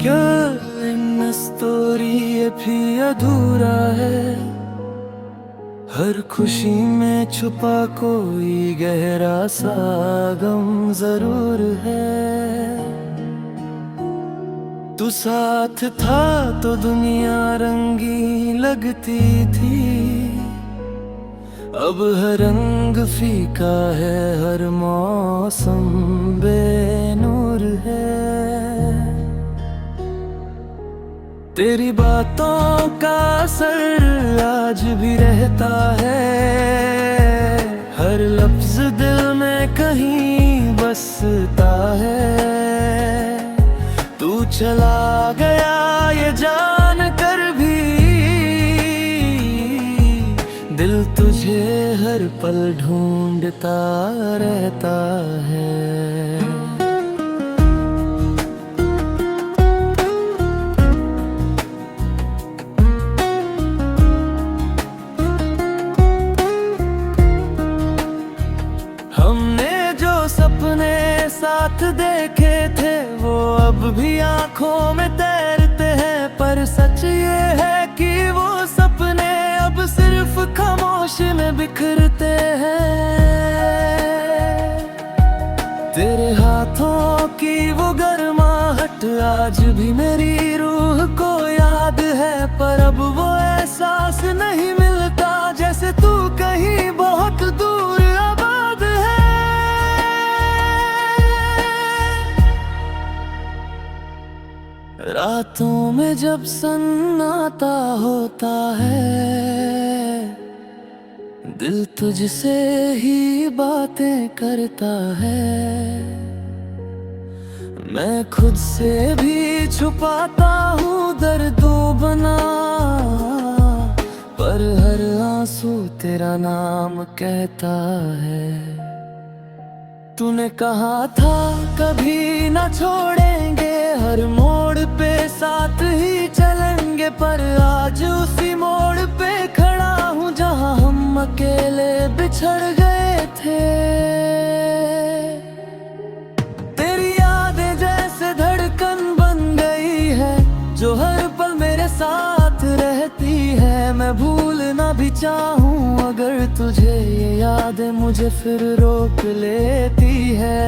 क्या in story भी अधूरा है। हर खुशी में छुपा कोई गहरा सा गम जरूर है। तू साथ था तो दुनिया रंगी लगती थी, अब हर रंग फीका है, हर मौसम बेनूर है। तेरी बातों का असर आज भी रहता है, हर लफ्ज दिल में कहीं बसता है। तू चला गया ये जान कर भी, दिल तुझे हर पल ढूंढता रहता है। हमने जो सपने साथ देखे थे वो अब भी आंखों में तैरते हैं, पर सच ये है कि वो सपने अब सिर्फ खामोशी में बिखरते हैं। तेरे हाथों की वो गर्माहट आज भी मेरी रूह को याद है, पर अब वो एहसास नहीं मिलता जैसे तू कहीं बहुत दूर आबाद है। रातों में जब सन्नाटा होता है, दिल तुझसे ही बातें करता है। मैं खुद से भी छुपाता हूँ दर्दों बना, पर हर आंसू तेरा नाम कहता है। तूने कहा था कभी ना छोड़ेंगे, हर मोड़ पे साथ ही चलेंगे, पर आज उसी मोड़ पे खड़ा हूँ जहाँ हम अकेले बिछड़ गए थे। तेरी यादें जैसे धड़कन बन गई है, जो हर पल मेरे साथ रहती है। मैं भूलना भी चाहूँ अगर तुझे ये यादें मुझे फिर रोक लेती है।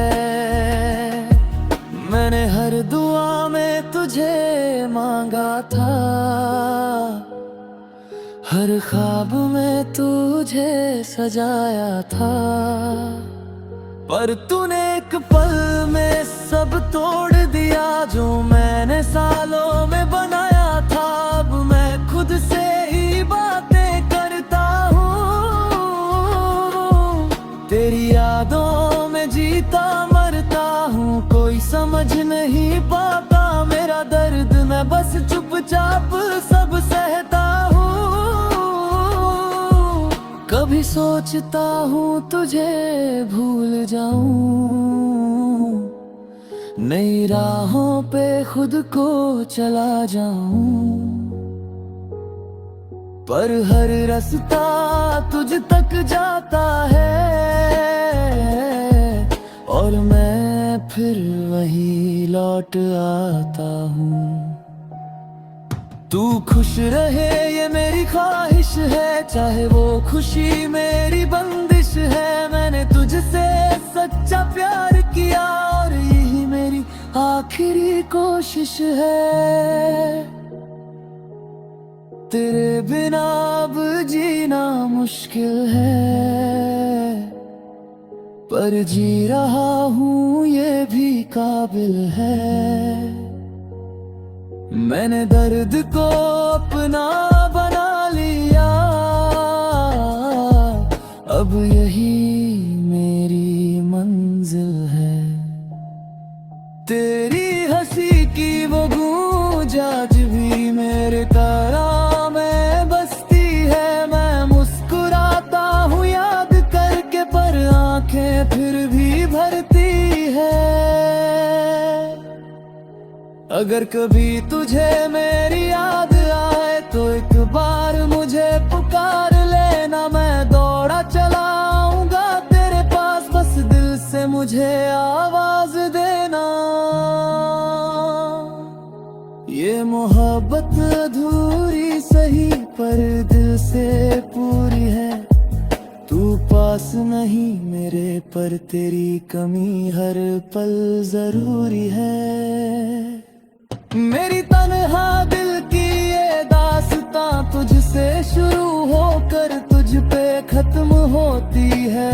मैंने हर दुआ में तुझे मांगा था, हर ख्वाब में तुझे सजाया था, पर तूने एक पल में सब तोड़ दिया जो मैंने सालों में बनाया था। अब मैं खुद से ही बातें करता हूँ, तेरी यादों में जीता मरता हूँ। कोई समझ नहीं पाता मेरा दर्द, मैं बस चुपचाप सब सहता हूँ। कभी सोचता हूँ तुझे भूल जाऊं, नई राहों पे खुद को चला जाऊं, पर हर रास्ता तुझ तक जाता है, और मैं फिर वहीं लौट आता हूँ। तू खुश रहे ये मेरी ख्वाहिश है, चाहे वो खुशी मेरी बंदिश है। मैंने तुझसे सच्चा प्यार किया और यही मेरी आखिरी कोशिश है। तेरे बिना अब जीना मुश्किल है, पर जी रहा हूँ ये भी काबिल है। मैंने दर्द को अपना बना लिया, अब यही मेरी मंजिल है। तेरी हंसी की वो गूंज आज भी मेरे कानों में बसती है। मैं मुस्कुराता हूँ याद करके, पर आंखें फिर भी भरती है। अगर कभी तुझे मेरी याद आए तो एक बार मुझे पुकार लेना। मैं दौड़ा चला आऊंगा तेरे पास, बस दिल से मुझे आवाज देना। ये मोहब्बत अधूरी सही पर दिल से पूरी है। तू पास नहीं मेरे पर तेरी कमी हर पल जरूरी है। मेरी तन्हा दिल की ये दास्तां तुझसे शुरू होकर तुझ पे खत्म होती है।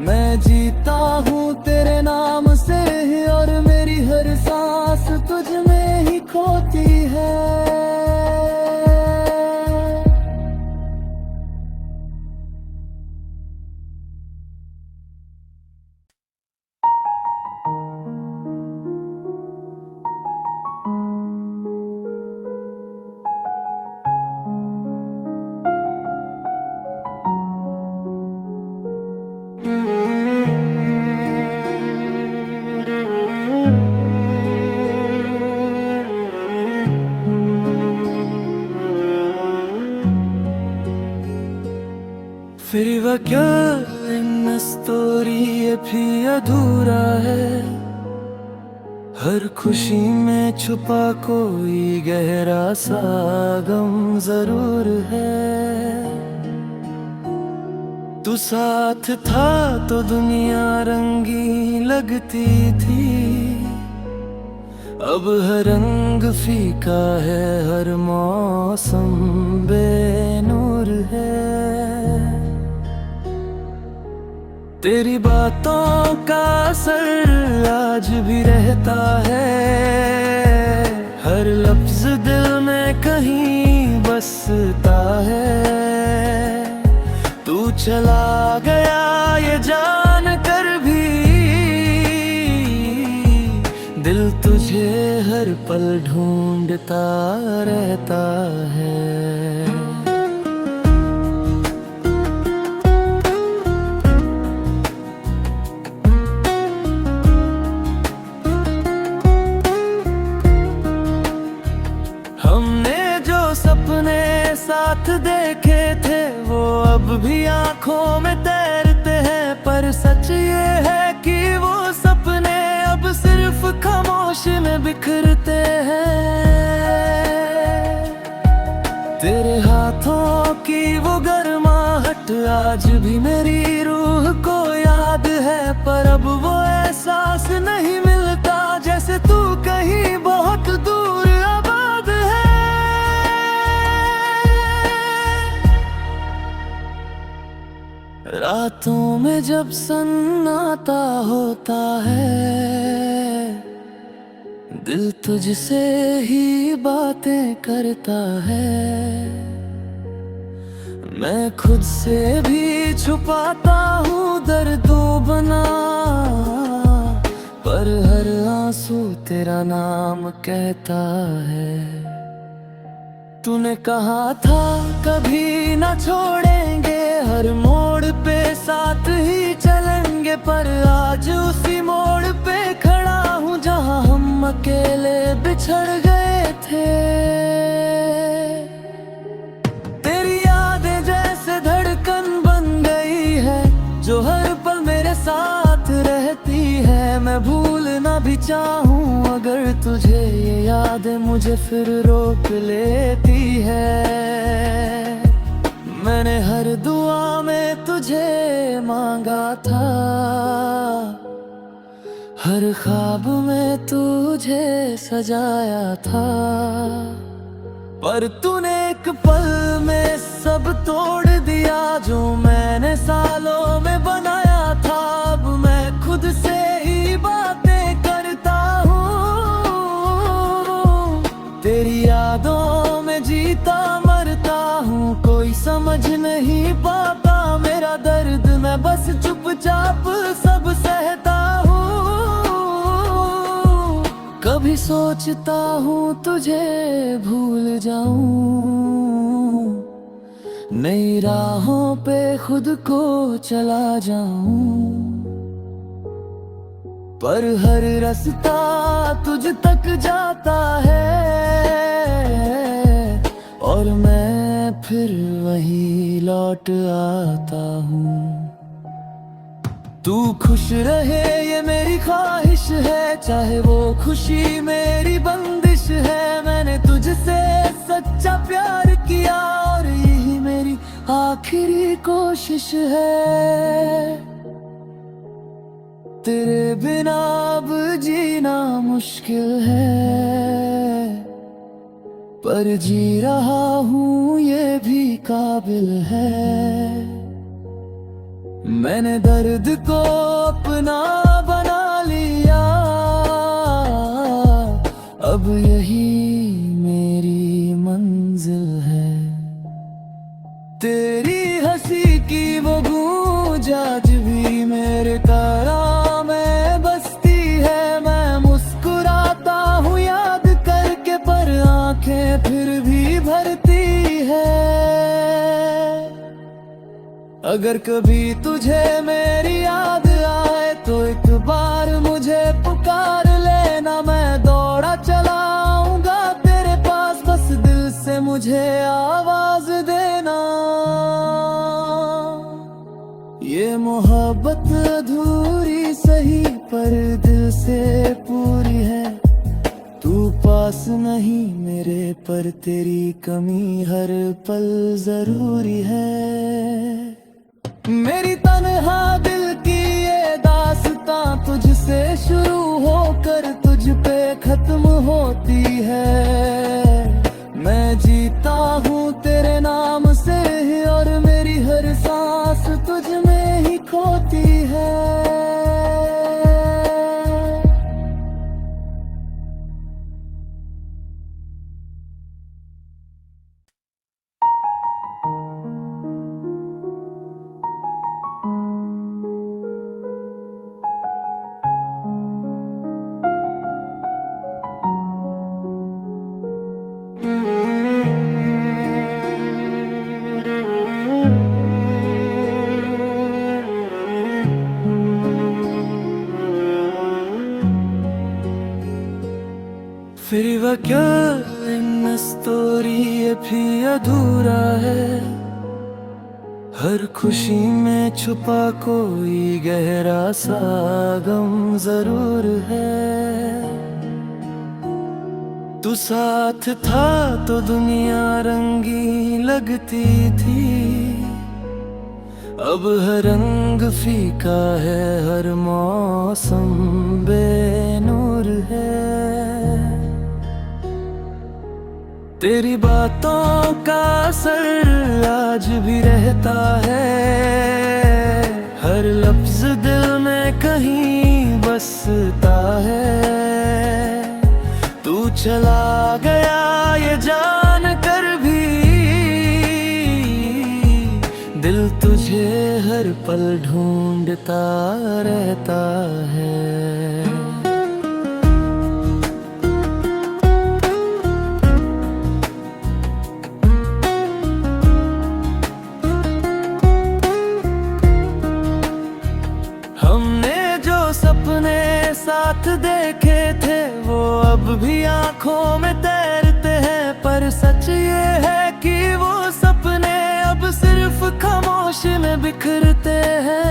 मैं जीता हूँ तेरे नाम से और मेरी हर सांस तुझ में ही खोती है। फिर वह क्या इन स्टोरी ये भी अधूरा है। हर खुशी में छुपा कोई गहरा सा गम जरूर है। तू साथ था तो दुनिया रंगी लगती थी। अब हर रंग फीका है, हर मौसम बेनूर है। तेरी बातों का असर आज भी रहता है। हर लफ्ज दिल में कहीं बसता है। तू चला गया ये जान कर भी दिल तुझे हर पल ढूंढता रहता है। सपने साथ देखे थे वो अब भी आंखों में तैरते हैं। पर सच ये है कि वो सपने अब सिर्फ खामोशी में बिखरते हैं। तेरे हाथों की वो गर्माहट आज भी मेरी रूह को याद है। पर अब वो एहसास नहीं मिलता जैसे तू कहीं बहुत दूर आबाद है। रातों में जब सन्नाटा होता है, दिल तुझसे ही बातें करता है। मैं खुद से भी छुपाता हूँ दर्दों बना, पर हर आंसू तेरा नाम कहता है। तूने कहा था कभी ना छोड़ेंगे, हर मोड़ पे साथ ही चलेंगे। पर आज उसी मोड़ पे खड़ा हूँ जहाँ हम अकेले बिछड़ गए थे। तेरी यादें जैसे धड़कन बन गई है, जो हर पल मेरे साथ रहती है। मैं भूलना भी चाहूँ अगर तुझे ये यादें मुझे फिर रोक लेती है। मैंने हर दुआ में तुझे मांगा था, हर ख्वाब में तुझे सजाया था। पर तूने एक पल में सब तोड़ दिया जो मैंने सालों में बनाया था। अब मैं खुद से ही बातें करता हूँ, तेरी यादों में जीता मरता हूँ। कोई समझ नहीं पाता मेरा दर्द, मैं बस चुपचाप सब सहता हूँ। कभी सोचता हूँ तुझे भूल जाऊं, नई राहों पे खुद को चला जाऊं। पर हर रास्ता तुझ तक जाता है, और मैं फिर वही लौट आता हूँ। तू खुश रहे ये मेरी ख्वाहिश है, चाहे वो खुशी मेरी बंदिश है। मैंने तुझसे सच्चा प्यार किया और यही मेरी आखिरी कोशिश है। तेरे बिना अब जीना मुश्किल है, पर जी रहा हूँ ये भी काबिल है। मैंने दर्द को अपना बना लिया, अब यही मेरी मंजिल है। तेरी हंसी की वो गूंज आज भी मेरे कानों में बसती है। मैं मुस्कुराता हूँ याद करके, पर आंखें फिर भी भरती है। अगर कभी तुझे मेरी याद आए तो एक बार मुझे पुकार लेना। मैं दौड़ा चला आऊंगा तेरे पास, बस दिल से मुझे आवाज देना। ये मोहब्बत अधूरी सही पर दिल से पूरी है। तू पास नहीं मेरे, पर तेरी कमी हर पल जरूरी है। मेरी तन्हा दिल की ये दास्तां तुझसे शुरू होकर तुझ पे खत्म होती है। मैं जीता हूँ तेरे नाम से ही, और मेरी हर सांस तुझ में ही खोती है। फिर वह क्या इन स्टोरी ये भी अधूरा है। हर खुशी में छुपा कोई गहरा सा गम जरूर है। तू साथ था तो दुनिया रंगी लगती थी, अब हर रंग फीका है, हर मौसम बेनूर है। तेरी बातों का असर आज भी रहता है, हर लफ्ज दिल में कहीं बसता है। तू चला गया ये जान कर भी, दिल तुझे हर पल ढूंढता रहता है। सपने साथ देखे थे वो अब भी आंखों में तैरते हैं, पर सच ये है कि वो सपने अब सिर्फ खामोशी में बिखरते हैं।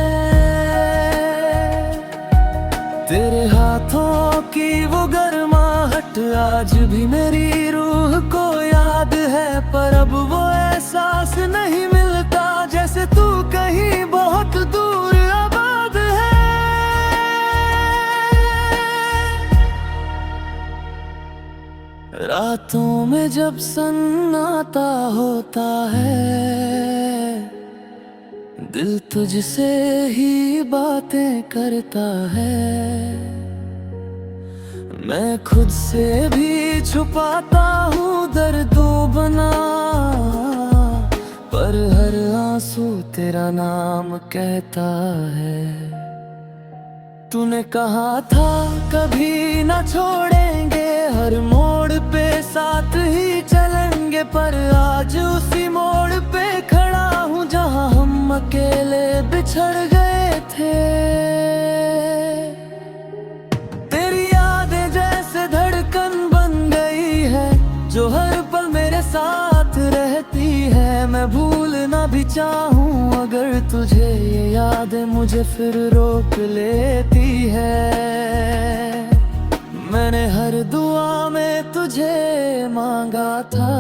तेरे हाथों की वो गर्माहट आज भी मेरी रूह को याद है, पर अब वो एहसास नहीं मिलता जैसे तू कहीं बहुत दूर आबाद है। रातों में जब सन्नाटा होता है, दिल तुझसे ही बातें करता है। मैं खुद से भी छुपाता हूँ दर्दों बना, पर हर आंसू तेरा नाम कहता है। तूने कहा था कभी ना छोड़ेंगे, हर मोड़ पे साथ ही चलेंगे, पर आज उसी मोड़ पे खड़ा हूँ जहाँ हम अकेले बिछड़ गए थे। तेरी यादें जैसे धड़कन बन गई है, जो हर पल मेरे साथ रहती है। मैं भूलना भी चाहूँ अगर तुझे, ये यादें मुझे फिर रोक लेती है। मैंने हर दुआ में तुझे मांगा था,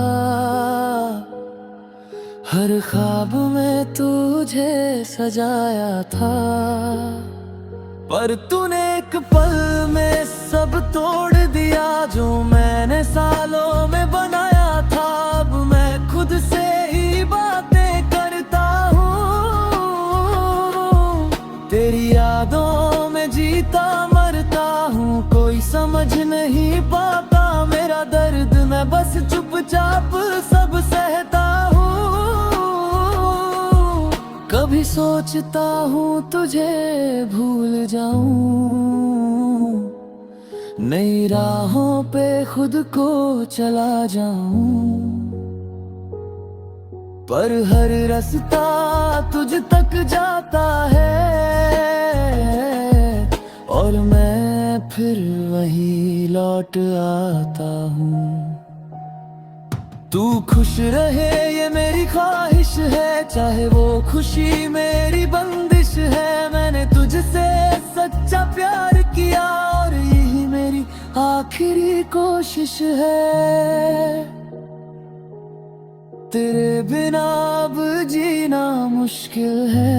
हर ख्वाब में तुझे सजाया था, पर तूने एक पल में सब तोड़ दिया जो मैंने सालों में बनाया था। अब मैं खुद से ही बातें करता हूँ, तेरी यादों में जीता मरता हूँ। कोई समझ नहीं पाता मेरा दर्द, मैं बस चुपचाप सब सहता हूँ। कभी सोचता हूँ तुझे भूल जाऊं, नई राहों पे खुद को चला जाऊं, पर हर रास्ता तुझ तक जाता है और मैं फिर वही लौट आता हूँ। तू खुश रहे ये मेरी ख्वाहिश है, चाहे वो खुशी मेरी बंदिश है। मैंने तुझसे सच्चा प्यार किया और यही मेरी आखिरी कोशिश है। तेरे बिना अब जीना मुश्किल है,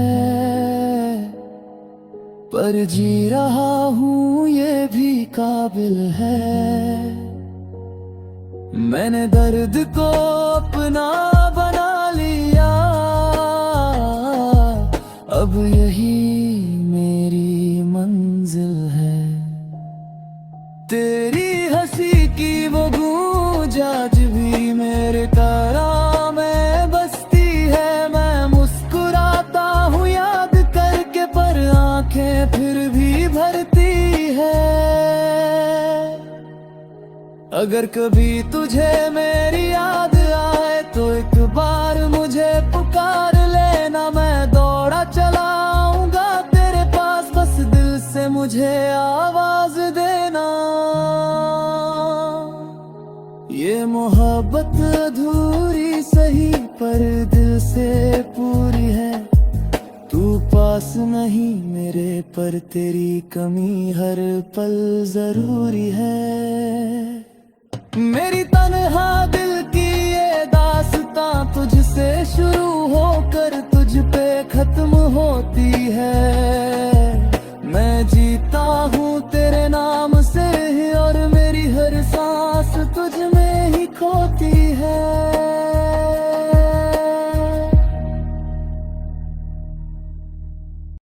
पर जी रहा हूँ ये भी काबिल है। मैंने दर्द को अपना बना लिया, अब यही मेरी मंजिल है। तेरी हंसी की वो गूंज आज भी मेरे कानों में बसती है। मैं मुस्कुराता हूँ याद करके, पर आंखें फिर भी भरती है। अगर कभी तुझे मेरी याद आए तो एक बार मुझे पुकार लेना। मैं दौड़ा चला आऊंगा तेरे पास, बस दिल से मुझे आवाज देना। ये मोहब्बत अधूरी सही पर दिल से पूरी है। तू पास नहीं मेरे, पर तेरी कमी हर पल जरूरी है। मेरी तन्हा दिल की ये दास्तां तुझसे शुरू होकर तुझ पे खत्म होती है। मैं जीता हूँ तेरे नाम